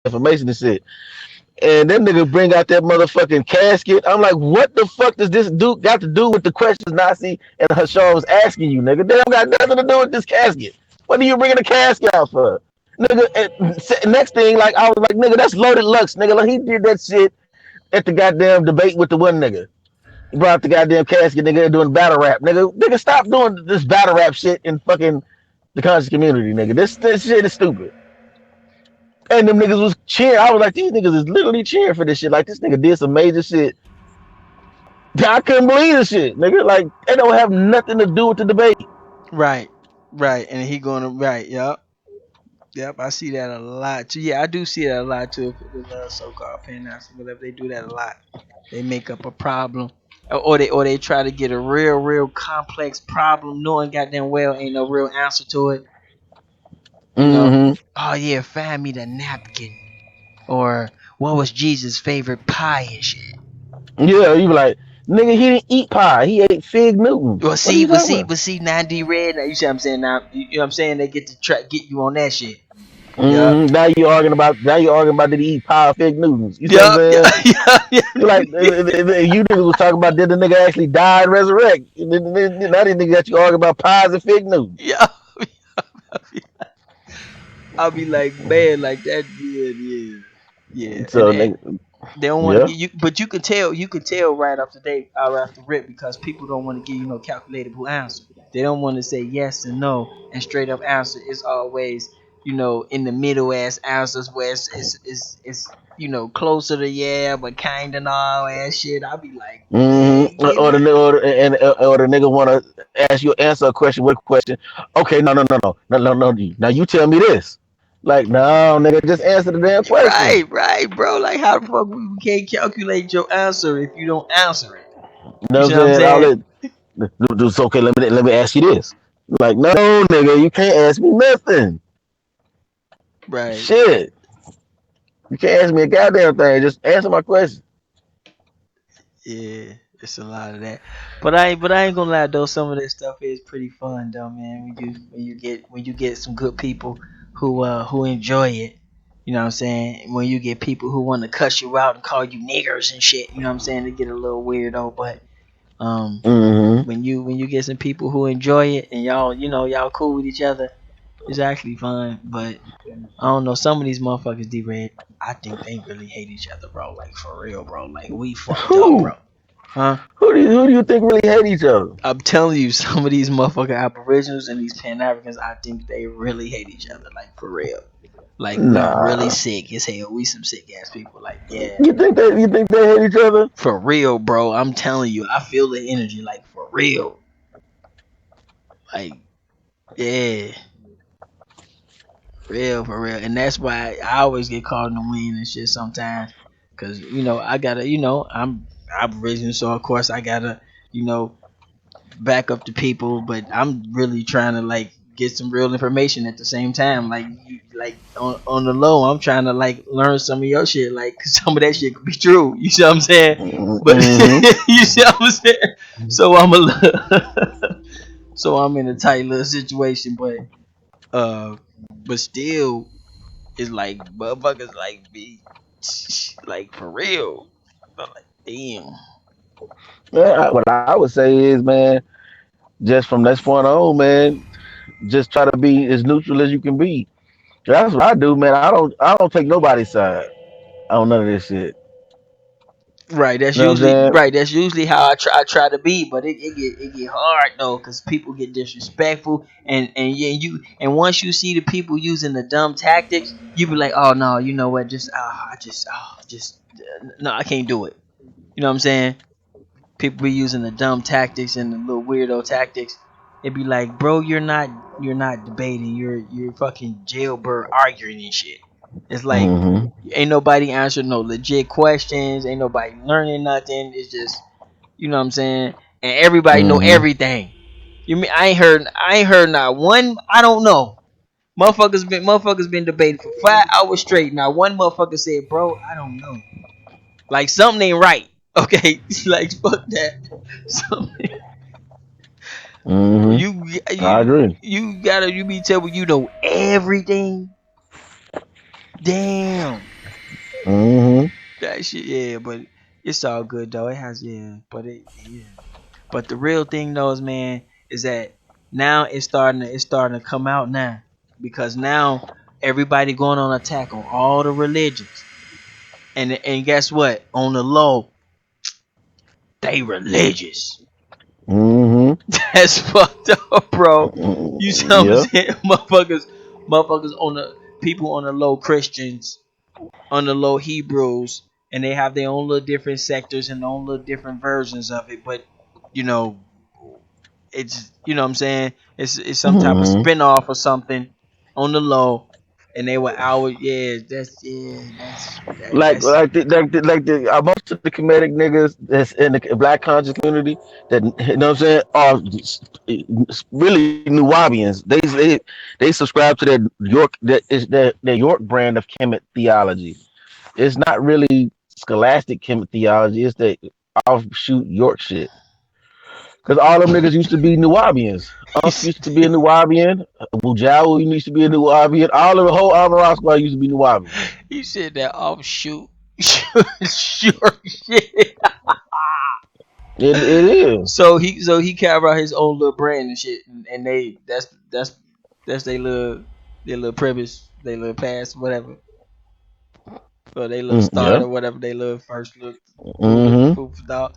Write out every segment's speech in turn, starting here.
information and shit. And them niggas bring out that motherfucking casket. I'm like, what the fuck does this dude got to do with the questions Nazi and Hashar was asking you, nigga? They don't got nothing to do with this casket. What are you bringing the casket out for? Nigga, and next thing, like, I was like, nigga, that's loaded Lux, nigga. Like, he did that shit at the goddamn debate with the one nigga. He brought out the goddamn casket, nigga, doing battle rap. Nigga, stop doing this battle rap shit in fucking the conscious community, nigga. This shit is stupid. And them niggas was cheering. I was like, these niggas is literally cheering for this shit. Like, this nigga did some major shit. I couldn't believe this shit, nigga. Like, it don't have nothing to do with the debate. Right, right, and he going to right. Yep, yep. I see that a lot too. Yeah, I do see that a lot too. With so-called panelists, whatever, they do that a lot. They make up a problem, or they try to get a real complex problem, knowing goddamn well ain't no real answer to it. You know, Mm-hmm. oh yeah, find me the napkin, or what was Jesus' favorite pie and shit. Yeah, you be like, nigga, he didn't eat pie. He ate fig Newtons. Well, What are see, you but talking see, about? but see, now DeeRedd, now you see what I'm saying now. You know what I'm saying? They get to try get you on that shit. Yup. Mm-hmm. Now you arguing about did he eat pie or fig Newtons? You see what I'm Yup. Yup. saying? Yup. You like you niggas was talking about did the nigga actually die and resurrect? Now these niggas got you arguing about pies and fig Newtons. Yup. I'll be like, man, like that. Yeah, yeah, yeah. So And nigga, they don't want to yeah. get you, but you could tell right off the date, right off the rip, because people don't want to give you no calculatable answer. They don't want to say yes and no and straight up answer. It's always in the middle ass answers where it's closer to yeah but kind of no ass shit. I'll be like, man, Mm-hmm. give Or the me. or the nigga want to ask you answer a question with a question. Okay, no. Now you tell me this. Like, no, nigga, just answer the damn question. Right, right, bro. Like, how the fuck we can't calculate your answer if you don't answer it? You You know see what what I'm I'm saying? All saying? it. It's okay. Let me ask you this. Like, no, nigga, you can't ask me nothing. Right. Shit, you can't ask me a goddamn thing. Just answer my question. Yeah, it's a lot of that. But I ain't gonna lie though, some of this stuff is pretty fun though, man. When you get some good people who enjoy it. You know what I'm saying? When you get people who want to cuss you out and call you niggers and shit, you know what I'm saying? They get a little weird though, but um Mm-hmm. when you get some people who enjoy it and y'all cool with each other, it's actually fun. But I don't know, some of these motherfuckers DeeRedd, I think they really hate each other, bro. Like for real, bro. Like we fucked up, Who? bro. Huh? Who do you think really hate each other? I'm telling you, some of these motherfucking aboriginals and these Pan Africans, I think they really hate each other, like for real. Like we really Nah. sick as hell. We some sick ass people. Like yeah, You think they hate each other? for real, bro. I'm telling you, I feel the energy. Like for real. Like yeah, real for real. And that's why I always get caught in the wind and shit sometimes. Cause I gotta, I'm aboriginal, so of course I gotta, you know, back up the people, but I'm really trying to like get some real information at the same time. Like like on the low, I'm trying to like learn some of your shit, like 'cause some of that shit could be true. You see what I'm saying? But Mm-hmm. you see what I'm saying? So so I'm in a tight little situation, uh, but still, it's like motherfuckers like be like for real. I'm like damn. Yeah, what I would say is, man, just from this point on, man, just try to be as neutral as you can be. That's what I do, man. I don't take nobody's side on none of this shit. Right, that's You know what I'm usually saying? right. That's usually how I try to be, but it get hard though, cause people get disrespectful, and yeah, once you see the people using the dumb tactics, you be like, oh no, you know what? Just no, I can't do it. You know what I'm saying? People be using the dumb tactics and the little weirdo tactics. It'd be like, bro, you're not debating. You're fucking jailbird arguing and shit. It's like Mm-hmm. ain't nobody answering no legit questions. Ain't nobody learning nothing. It's just you know what I'm saying. And everybody know Mm-hmm. everything. You mean I ain't heard not one. I don't know. Motherfuckers been debating for 5 hours straight. Now one motherfucker said, bro, I don't know. Like something ain't right. Okay, like fuck that. Something Mm-hmm. you I you agree. you gotta you be tell me you know everything. Damn. that shit, yeah, but it's all good though. It has, yeah, but yeah. But the real thing though is, man, is that now it's starting to come out now, because now everybody going on attack on all the religions, and guess what? On the low, they religious. Mm-hmm. That's fucked up, bro. You see what I'm Yeah. saying? Motherfuckers on the people on the low, Christians on the low, Hebrews, and they have their own little different sectors and own little different versions of it. But you know, it's, you know what I'm saying. It's some type of Mm-hmm. spinoff or something on the low, and they were out. Yeah, that's Most of the Kemetic niggas that's in the black conscious community that, you know what I'm saying, are really Nuwabians. They subscribe to their York, that is their York brand of Kemet theology. It's not really scholastic Kemet theology. It's the offshoot York shit. Cause all them niggas used to be Nuwabians. he Unc used to be a Nuwabian. Wujawu used to be a Nuwabian. All of the whole Alvarado squad used to be Nuwabians. said that offshoot. Sure shit. It is. So he carved out his own little brand and shit, and they that's their little premise, their little past, whatever, or they little start Yeah. or whatever, they little first look Mm-hmm. food for thought.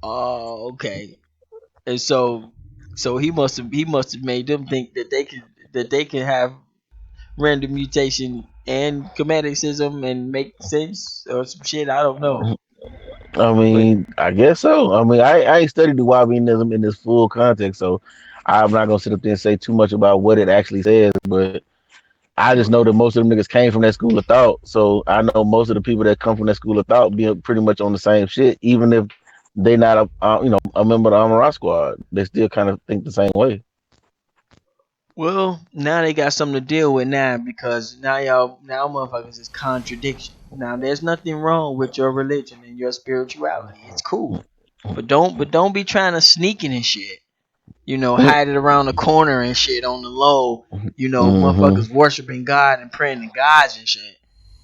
Oh, okay. And so he must have made them think that they can have random mutation and chromaticism and make sense or some shit. I don't know, I but mean, I guess so. I mean, I ain't studied the Nuwabianism in this full context, so I'm not gonna sit up there and say too much about what it actually says. But I just know that most of them niggas came from that school of thought. So I know most of the people that come from that school of thought be pretty much on the same shit, even if they not a member of the Amara squad. They still kind of think the same way. well, now they got something to deal with now, because now motherfuckers is contradiction. Now there's nothing wrong with your religion and your spirituality. It's cool. But don't be trying to sneak in and shit. Hide it around the corner and shit on the low. Mm-hmm. Motherfuckers worshiping God and praying to gods and shit.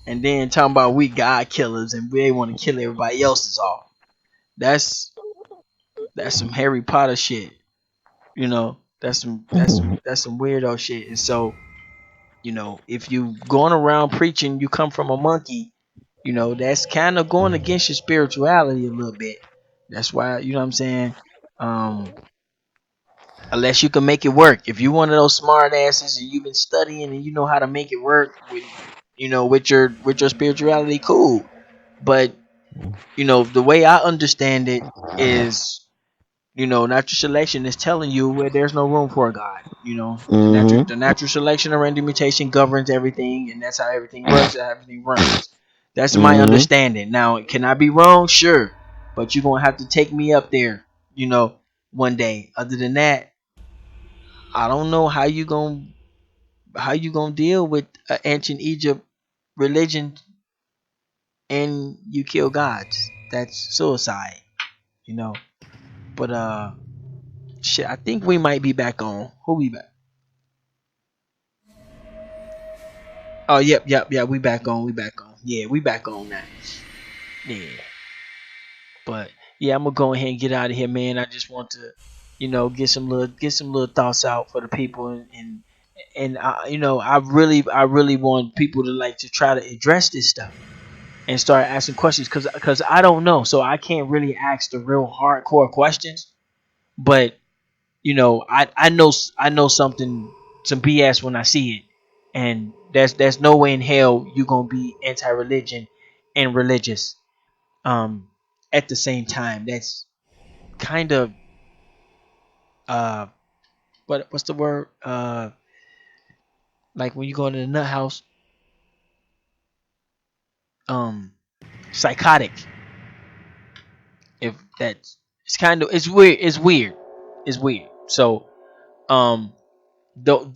And then talking about we God killers and we want to kill everybody else's off. That's that's some Harry Potter shit. That's some weirdo shit. And so, if you going around preaching you come from a monkey, that's kind of going against your spirituality a little bit. That's why, you know what I'm saying. Um, unless you can make it work. If you one of those smart asses and you've been studying and you know how to make it work with your spirituality, cool. But the way I understand it is, natural selection is telling you where there's no room for a God. The natural Mm-hmm. the natural selection or random mutation governs everything, and that's how everything works. How everything runs. That's my Mm-hmm. understanding. Now, can I be wrong? Sure, but you're gonna have to take me up there, one day. Other than that, I don't know how you gonna deal with ancient Egypt religion and you kill gods. That's suicide, you know. But shit, I think we might be back on. Who we back? Oh, yep. We back on. We back on. Yeah, we back on now. Yeah, but yeah, I'm gonna go ahead and get out of here, man. I just want to, get some little thoughts out for the people, and I really want people to like to try to address this stuff and start asking questions, because I don't know, so I can't really ask the real hardcore questions. But I know something, some BS when I see it, and there's no way in hell you gonna be anti-religion and religious um at the same time. That's kind of uh what's the word, like when you go into the nut house, um psychotic. If that's It's kind of, it's weird, it's weird. So um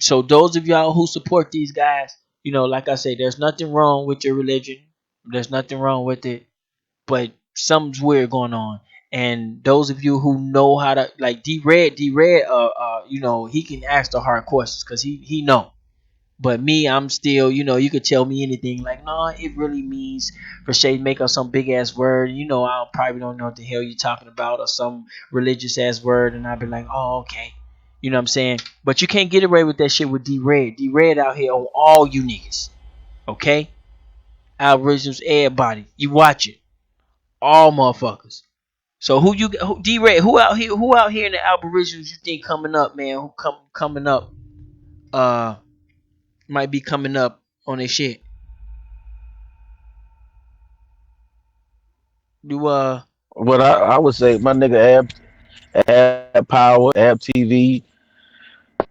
so those of y'all who support these guys, like I say, there's nothing wrong with your religion. There's nothing wrong with it, but something's weird going on. And those of you who know how to, like DeeRedd, he can ask the hard questions because he know. But me, I'm still, you could tell me anything. Like, no, it really means for Shay make up some big ass word. I probably don't know what the hell you talking about, or some religious ass word, and I'd be like, oh, okay. You know what I'm saying? But you can't get away with that shit with DeeRedd. DeeRedd out here on all you niggas. Okay? Algorithms, everybody. You watch it. All motherfuckers. So DeeRedd, who out here in the algorithms you think coming up, man? Who coming up uh might be coming up on this shit? Do But I would say my nigga Ab Power, Ab TV,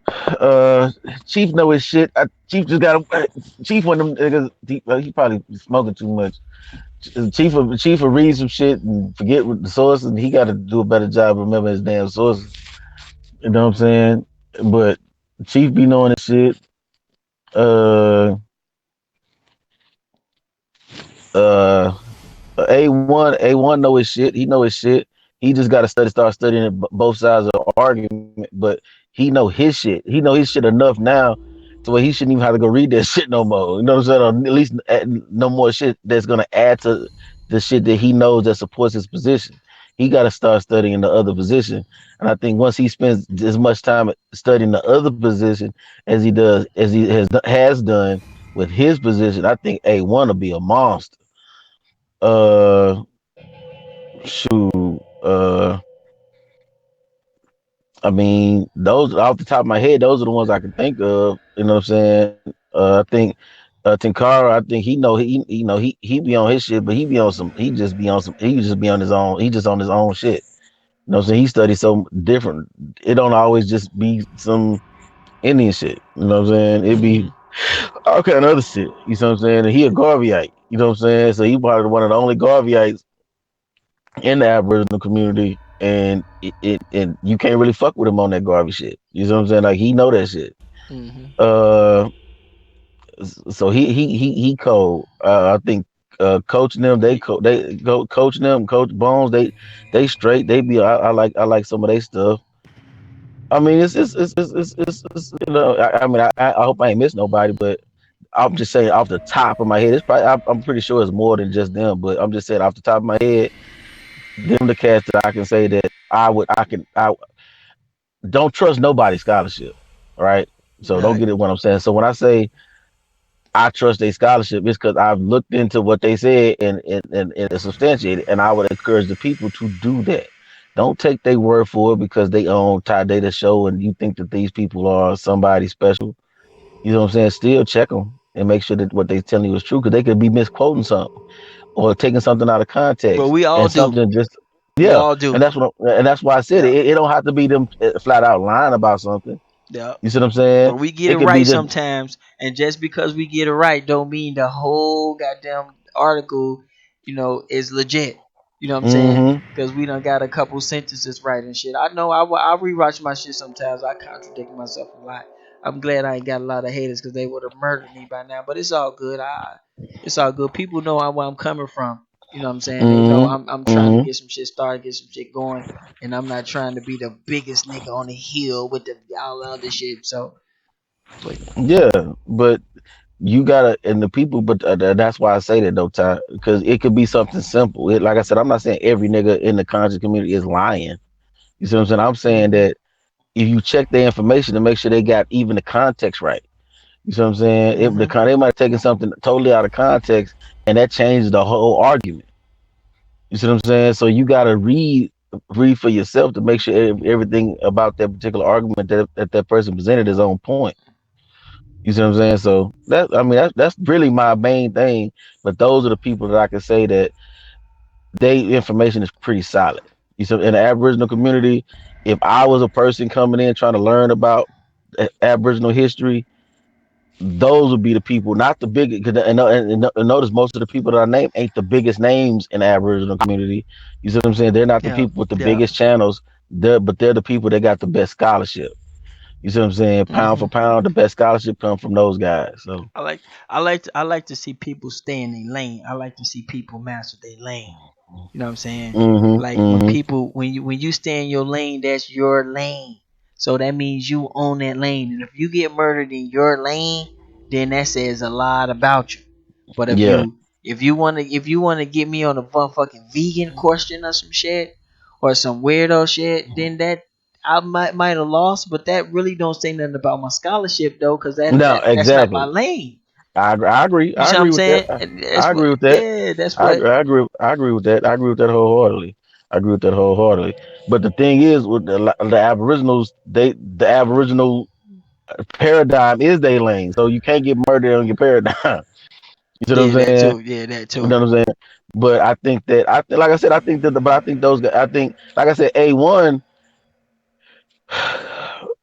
uh, Chief know his shit. Chief just got Chief one of them niggas. He probably smoking too much. Chief will read some shit and forget what the source, and he got to do a better job remembering his damn sources. You know what I'm saying? But Chief be knowing his shit. Uh, uh, A1 know his shit. He know his shit. He just got to start studying both sides of the argument. But he know his shit. He know his shit enough now to where he shouldn't even have to go read that shit no more. You know what I'm saying? Or at least no more shit that's gonna add to the shit that he knows that supports his position. He got to start studying the other position. And I think once he spends as much time studying the other position as he has done with his position, I think A1 will be a monster. Uh, shoot. I mean, those off the top of my head, those are the ones I can think of. You know what I'm saying? I think Tinkara, I think he be on his shit, but he be on some. He just be on some. He just be on his own. He just on his own shit. You know what I'm saying? He studies so different. It don't always just be some Indian shit. You know what I'm saying? It be mm-hmm. all kind of other shit. You know what I'm saying? And he a Garveyite. You know what I'm saying? So he probably one of the only Garveyites in the Aboriginal community, and and you can't really fuck with him on that garbage shit. You know what I'm saying? Like he know that shit. Mm-hmm. Uh, so he cold. I think coaching them, they go coaching them, Coach Bones, they straight. They be I like some of their stuff. I mean it's I mean I hope I ain't miss nobody, but I'm just saying off the top of my head, it's probably I'm pretty sure it's more than just them, but I'm just saying off the top of my head, them the cats that I can say that I don't trust nobody's scholarship, right? So don't Right. get it what I'm saying. So when I say I trust a scholarship, it's because I've looked into what they said and substantiated, and I would encourage the people to do that. Don't take their word for it because they own Tie Data Show and you think that these people are somebody special. You know what I'm saying? Still check them and make sure that what they're telling you is true because they could be misquoting something or taking something out of But context we all and do. something just We yeah. all And do. that's why I said Yeah. it don't have to be them flat out lying about something. Yeah. You see what I'm saying? But we get it It could be right just sometimes, and just because we get it right, don't mean the whole goddamn article, is legit. You know what I'm saying? mm-hmm. Because we done got a couple sentences right and shit. I know I rewatch my shit sometimes. I contradict myself a lot. I'm glad I ain't got a lot of haters because they would have murdered me by now. But it's all good. It's all good. People know where I'm coming from. You know what I'm saying? They know Mm-hmm. I'm trying to Mm-hmm. get some shit started, get some shit going, and I'm not trying to be the biggest nigga on the hill with the all the other shit. So, but Yeah, but you gotta and the people, but that's why I say that though, Ty, because it could be something simple. Like I said, I'm not saying every nigga in the conscious community is lying. You see what I'm saying? I'm saying hmm that if you check their information to make sure they got even the context right. You see what I'm saying? If hmm they might have taken something totally out of context, and that changes the whole argument. You see what I'm saying? So you gotta read for yourself to make sure everything about that particular argument that person presented is on point. You see what I'm saying? So that's really my main thing. But those are the people that I can say that they information is pretty solid. You see, in the Aboriginal community, if I was a person coming in trying to learn about Aboriginal history, those would be the people, not the big. And notice most of the people that I name ain't the biggest names in the Aboriginal community. You see what I'm saying? They're not the yeah, people with the yeah. biggest channels. They're the people that got the best scholarship. You see what I'm saying? Pound for hmm pound, the best scholarship come from those guys. So. I like to see people stay in their lane. I like to see people master their lane. You know what I'm saying? Mm-hmm. Like when Mm-hmm. people when you stay in your lane, that's your lane. So that means you own that lane. And if you get murdered in your lane, then that says a lot about you. But Yeah. if you wanna get me on a fucking vegan question or some shit or some weirdo shit, then that I might have lost, but that really don't say nothing about my scholarship though, cause No, that's not my exactly. lane. I agree. You I see what I'm agree with that. saying? And that's I what agree with that. yeah, that's what I agree with that. I agree with that wholeheartedly. I agree with that wholeheartedly. But the thing is, with the Aboriginals, the Aboriginal paradigm is their lane, so you can't get murdered on your paradigm. You see what yeah, I'm that saying? too. Yeah, that You too. know what I'm saying? But I think that like I said, I think that, but I think those guys, I think, like I said, A1,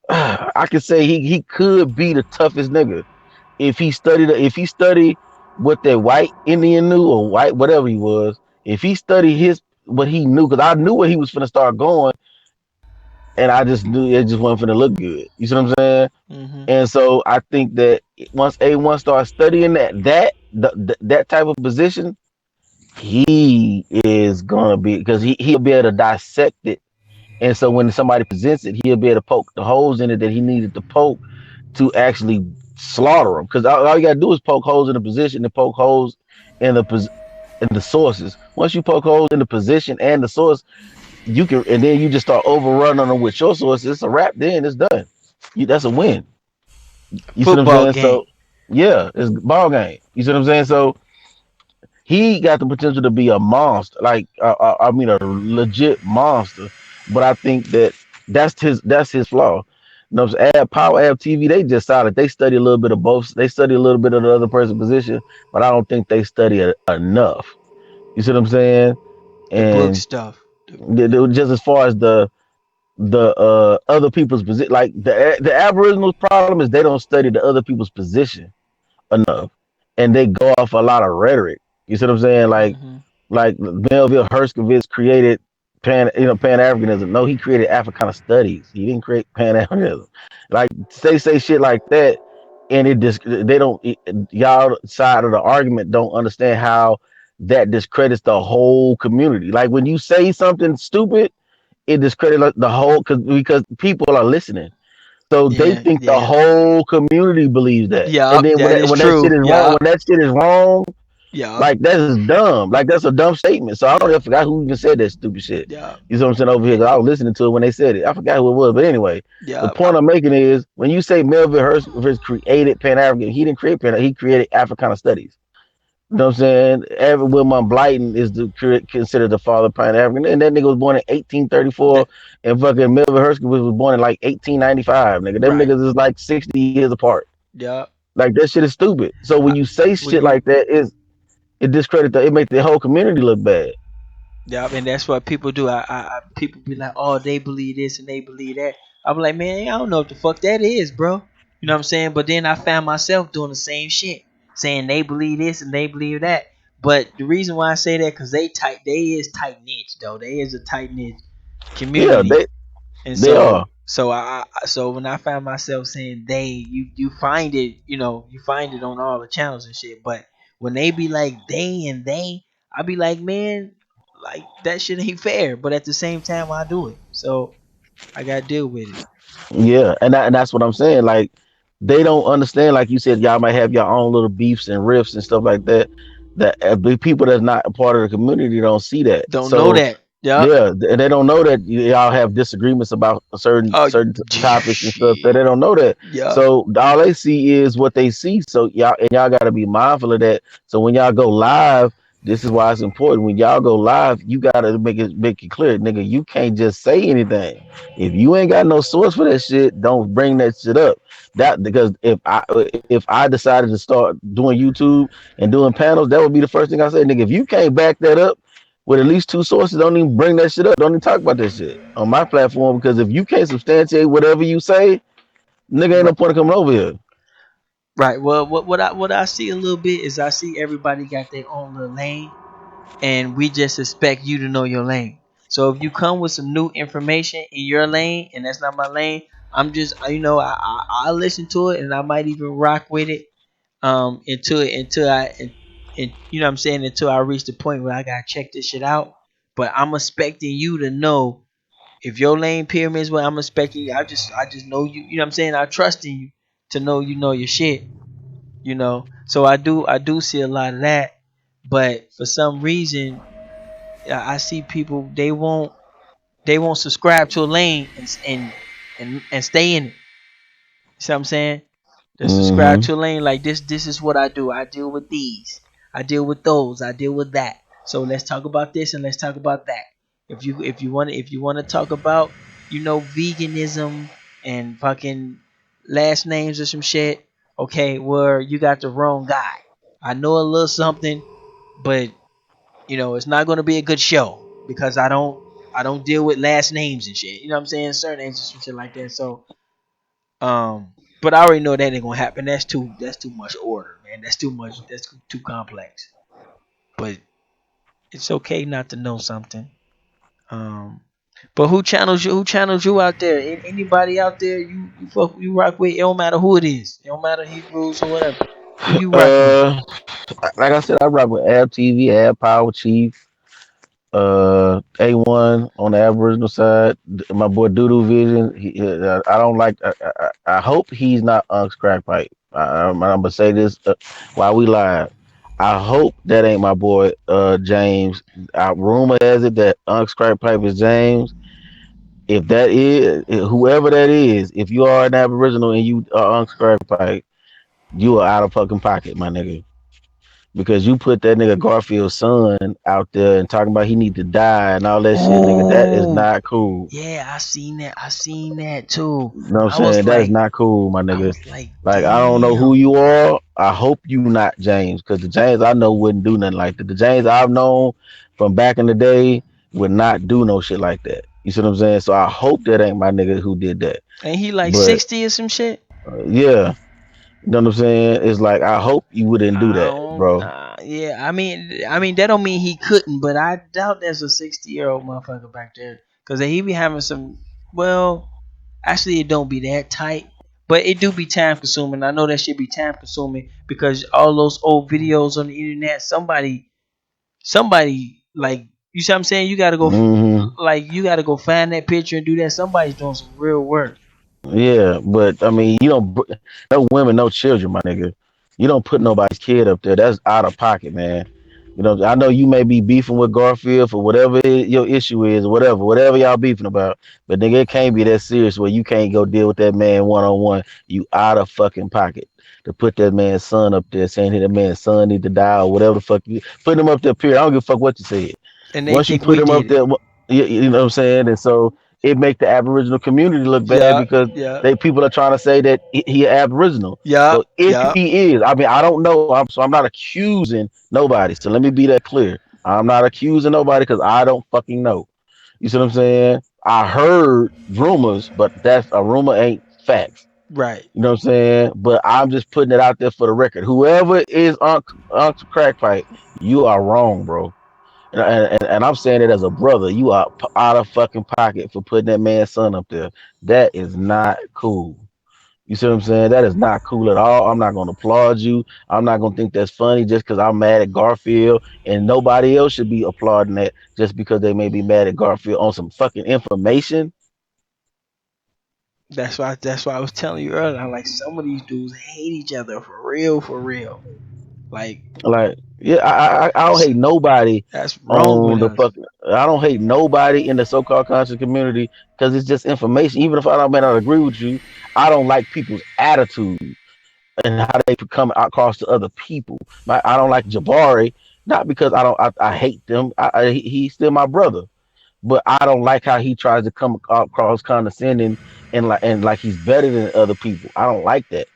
I could say he could be the toughest nigga if he studied what that white Indian knew or white whatever he was. If he studied his what he knew, because I knew where he was finna start going, and I just knew it just wasn't finna look good. You see what I'm saying? Hmm. And so I think that once A1 starts studying that type of position, he is gonna be because he'll be able to dissect it. And so when somebody presents it, he'll be able to poke the holes in it that he needed to poke to actually slaughter them. Because all you gotta do is poke holes in the position and poke holes in in the sources. Once you poke holes in the position and the source, you can, and then you just start overrunning them with your sources. It's a wrap. Then it's done. That's a win. You see what I'm Football saying? game. So yeah, it's ball game. You see what I'm saying? So he got the potential to be a monster, like I mean, a legit monster. But I think that that's his flaw. You know, Ab Power Ab TV, they just solid. They study a little bit of both. They study a little bit of the other person's position, but I don't think they study it enough. You see what I'm saying? The book And stuff. just as far as the other people's position, like the Aboriginal problem is they don't study the other people's position enough, and they go off a lot of rhetoric. You see what I'm saying? Hmm. Like Melville Herskovitz created Pan Africanism. No, he created Africana studies. He didn't create Pan Africanism. Like they say shit like that, and they don't y'all side of the argument don't understand how that discredits the whole community. Like when you say something stupid, it discredits the whole because people are listening. So they Yeah, think the yeah. whole community believes that. And Yup, then that is when that shit true. is wrong, Yup, yup, like that is dumb. Like that's a dumb statement. So I don't even yup, forgot who even said that stupid shit. yup. You know what I'm saying over here? Eh, 'Cause I was listening to it when they said it. I forgot who it was, but anyway, the yup. point I'm making is when you say Melvin Hurst created Pan African, he didn't create Pan. He created Africana studies. You know what I'm saying? Evan Wilmot Blyton is considered the father of Pan African, and that nigga was born in 1834, That and fucking Melvin Hurst was born in like 1895. Nigga, them right. niggas is like 60 years apart. Yup. Like that shit is stupid. So when I, you say when shit you like that, it makes the whole community look bad. Yup, and that's what people do. People be like, oh, they believe this and they believe that. I'm like, man, I don't know what the fuck that is, bro. You know what I'm saying? But then I found myself doing the same shit, saying they believe this and they believe that. But the reason why I say that, cause they is tight knit though. They is a tight knit Yeah, community. And they are. so when I find myself saying they, you find it, you find it on all the channels and shit. But when they be like they and they, I be like, man, like that shit ain't fair. But at the same time, I do it, so I gotta deal with it. Yeah, and that's what I'm saying. Like they don't understand. Like you said, y'all might have your own little beefs and riffs and stuff like that. That the people that's not a part of the community don't see that. Don't know So that. Yup. yeah, and they don't know that y'all have disagreements about Oh certain topics and stuff. That shit. they don't know that. Yup. So all they see is what they see. So y'all got to be mindful of that. So when y'all go live, this is why it's important. When y'all go live, you got to make it clear, nigga. You can't just say anything. If you ain't got no source for that shit, don't bring that shit up. That because if I decided to start doing YouTube and doing panels, that would be the first thing I say, nigga. If you can't back that up with at least two sources, don't even bring that shit up. Don't even talk about that shit on my platform because if you can't substantiate whatever you say, nigga ain't no Right. point of coming over here. Right. Well, what I see a little bit is I see everybody got their own little lane, and we just expect you to know your lane. So if you come with some new information in your lane and that's not my lane, I'm just I listen to it and I might even rock with it until you know what I'm saying, until I reach the point where I gotta check this shit out. But I'm expecting you to know if your lane pyramids what I'm expecting you. I just know you. You know what I'm saying. I trust in you to know you know your shit. you know. So I do see a lot of that, but for some reason, I see people they won't subscribe to a lane and stay in it. See what I'm saying? They subscribe Mm-hmm. to a lane like this. This is what I do. I deal with these. I deal with those. I deal with that. So let's talk about this and let's talk about that. If you want to talk about veganism and fucking last names or some shit, okay, where you got the wrong guy. I know a little something, but it's not going to be a good show because I don't deal with last names and shit. You know what I'm saying? Surnames and some shit like that. So but I already know that ain't gonna happen. That's too much order, man. That's too much. That's too complex. But it's okay not to know something. Um, but who channels you? Who channels you out there? Anybody out there you rock with? It don't matter who it is. It don't matter Hebrews or whatever. Who you rocking with? Uh, like I said, I rock with Ab TV, Ab Power Chief, A1 on the Aboriginal side. My boy Doodoo Vision. I don't like. I hope he's not Unc's crack pipe. I'm gonna say this while we live. I hope that ain't my boy James. Rumor has it that Unc's crack pipe is James. If that is whoever that is, if you are an Aboriginal and you are Unc's crack pipe, you are out of fucking pocket, my nigga, because you put that nigga Garfield's son out there and talking about he need to die and all that shit, nigga. That is Oh, not cool. yeah, I seen that. I seen that too. You know what I'm I was saying? That is like, not cool, my I nigga. was like, Like I don't know who damn. you are. I hope you not James, because the James I know wouldn't do nothing like that. The James I've known from back in the day would not do no shit like that. You see what I'm saying? So I hope that ain't my nigga who did that. Ain't he like But 60 or some shit? yeah, you know what I'm saying? It's like I hope you wouldn't do I that, don't. bro. Yeah. I mean, that don't mean he couldn't, but I doubt there's a 60-year-old motherfucker back there, cause he be having some. Well, actually, it don't be that tight, but it do be time consuming. I know that should be time consuming because all those old videos on the internet, somebody like you see what I'm saying. You gotta go, Hmm. like you gotta go find that picture and do that. Somebody's doing some real work. Yeah, but I mean, you don't no women, no children, my nigga. You don't put nobody's kid up there. That's out of pocket, man. You know, I know you may be beefing with Garfield for whatever your issue is, whatever y'all beefing about. But nigga, it can't be that serious where you can't go deal with that man one on one. You out of fucking pocket to put that man's son up there saying that man's son need to die or whatever the fuck you put him up there. Period. I don't give a fuck what you said. And they Once you think put we him up did it. there, you know what I'm saying, and so it make the Aboriginal community look bad Yeah, because yeah, they people are trying to say that he Aboriginal. yeah, So if yeah. he is, I mean, I don't know. So I'm not accusing nobody. So let me be that clear. I'm not accusing nobody because I don't fucking know. You see what I'm saying? I heard rumors, but that's a rumor ain't facts. Right. You know what I'm saying? But I'm just putting it out there for the record. Whoever is Uncle Crackpipe, you are wrong, bro. And I'm saying it as a brother. You are out of fucking pocket for putting that man's son up there. That is not cool. You see what I'm saying? That is not cool at all. I'm not going to applaud you. I'm not going to think that's funny just because I'm mad at Garfield, and nobody else should be applauding that just because they may be mad at Garfield on some fucking information. That's why I was telling you earlier. Like some of these dudes hate each other for real, for real. Like Like, yeah, I don't hate nobody that's wrong with on the us. fucking. I don't hate nobody in the so-called conscious community because it's just information. Even if I don't may not agree with you, I don't like people's attitude and how they come across to other people. I don't like Jabari, not because I hate them. He's still my brother, but I don't like how he tries to come across condescending and like he's better than other people. I don't like that.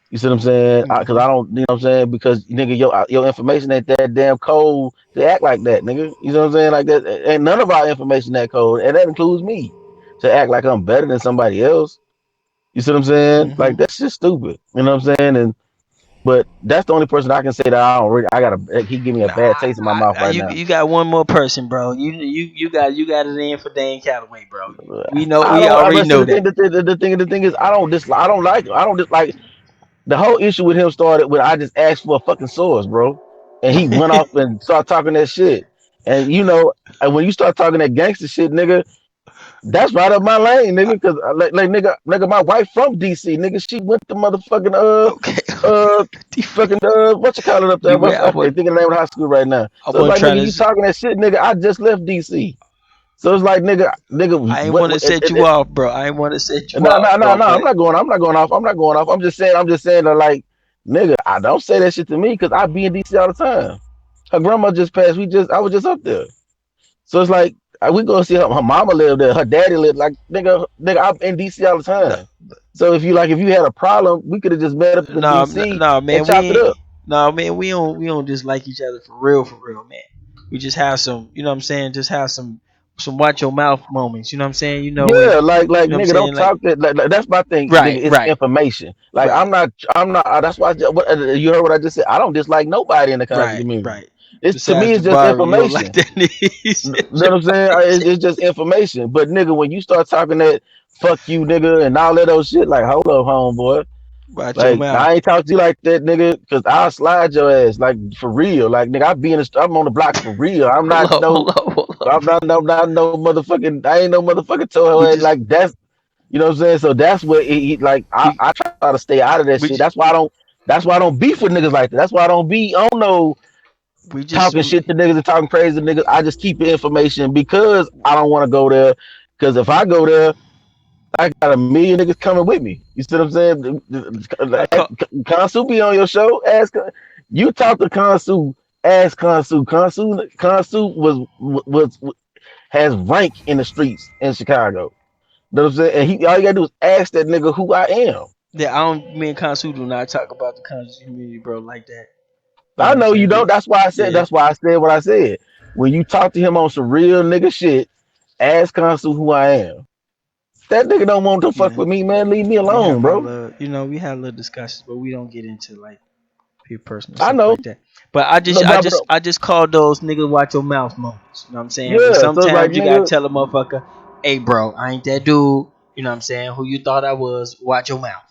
You see what I'm saying? Because Hmm. I don't, you know what I'm saying? Because nigga, your information ain't that damn cold to act like that, nigga. You know what I'm saying? Like that, and none of our information that cold, and that includes me, to act like I'm better than somebody else. You see what I'm saying? Hmm. Like that's just stupid. You know what I'm saying? And but that's the only person I can say that I don't really. I got a. He give me a Nah, bad taste in my mouth right you now. you got one more person, bro. You got it in for Dan Calloway, bro. We know. I We don't. already But see, know that. the thing is, I don't dislike. I don't like. I don't dislike. The whole issue with him started when I just asked for a fucking source, bro, and he went off and started talking that shit. And you know, and when you start talking that gangster shit, nigga, That's right up my lane, nigga. Cause like nigga, my wife from DC, nigga. She went to motherfucking Okay, uh fucking what you call it up there? D-Red, I can't think of the name of the high school right now. I So it's wasn't like trying nigga, to. you talking that shit, nigga. I just left DC. So it's like nigga, I ain't want to set you off, bro. I ain't want to set you no, off, no, no, bro. no. But I'm not going off. I'm not going off. I'm just saying that like, nigga, I don't say that shit to me because I be in DC all the time. Her grandma just passed. I was just up there. So it's like we go see her mama live there. Her daddy lived like nigga. I'm in DC all the no, time. So if you had a problem, we could have just met up in no, DC no, and man, we chopped it ain't. up. No, man, we don't dislike each other for real, man. We just have some, you know what I'm saying? Just have some watch your mouth moments. You know what I'm saying? You know when, Yeah, you know what I'm nigga, don't saying? Like, talk that. That's my thing, nigga. right, It's right, information. Like right, I'm not. That's why you heard what I just said. I don't dislike nobody in the concert right, community. right. It's to me, Besides it's just Jabari, you don't like information. that nigga. He You said know what I'm saying? Jabari. It's just information. But nigga, when you start talking that fuck you, nigga, and all that old shit, like hold up, homeboy. Watch your Like mouth. I ain't talk to you like that, nigga, because I'll slide your ass, like for real. Like nigga, I'm on the block for real. Hold up, hold up, hold up. I'm not no motherfucking. I ain't no motherfucking We toe head. just Like that's you know what I'm saying. So that's what like we I try to stay out of that we shit. ju- That's why I don't beef with niggas like that. That's why I don't be on no we just talking shit to niggas and talking crazy to niggas. I just keep the information because I don't want to go there. Because if I go there, I got a million niggas coming with me. You see what I'm saying? I call Consu be on your show. Ask you talk to Consu. Ask Consu. Consu was has rank in the streets in Chicago. You know what I'm saying? And he all you gotta do is ask that nigga who I am. that I don't. Me and Kansu do not talk about the conscious community, bro, like that. You know I what I'm know you saying? don't. We yeah. That's why I said what I said. When you talk to him on some real nigga shit, ask Consul who I am. That nigga don't want to fuck Yeah, with me, man. Leave me we alone, have our bro. little, we have little discussions, but we don't get into like people personal I stuff know. like that. But I just, No, I but just, I just call those niggas watch your mouth moments. You know what I'm saying? When yeah, so it's like sometimes you gotta nigga, tell a motherfucker, "Hey, bro, I ain't that dude." You know what I'm saying? Who you thought I was? Watch your mouth.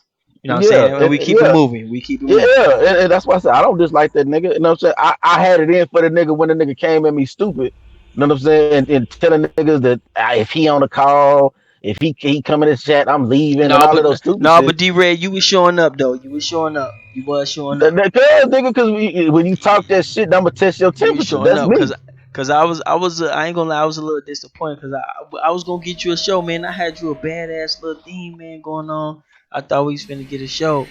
You know what I'm yeah, saying? And we keep it yeah, moving. We keep it moving. yeah, and that's why I said I don't dislike that nigga. You know what I'm saying? I had it in for the nigga when the nigga came at me stupid. You know what I'm saying? And telling niggas that if he on the call, if he come in the chat, I'm leaving and No, all of but those stupid no, shit. but D-Red, you was showing up though. You was showing up. You was showing up. Cause nigga, cause when you talk that shit, I'm gonna test your You was temperature. showing That's up me. because I was I ain't gonna lie, I was a little disappointed because I was gonna get you a show, man. I had you a badass little theme, man, going on. I thought we was finna get a show.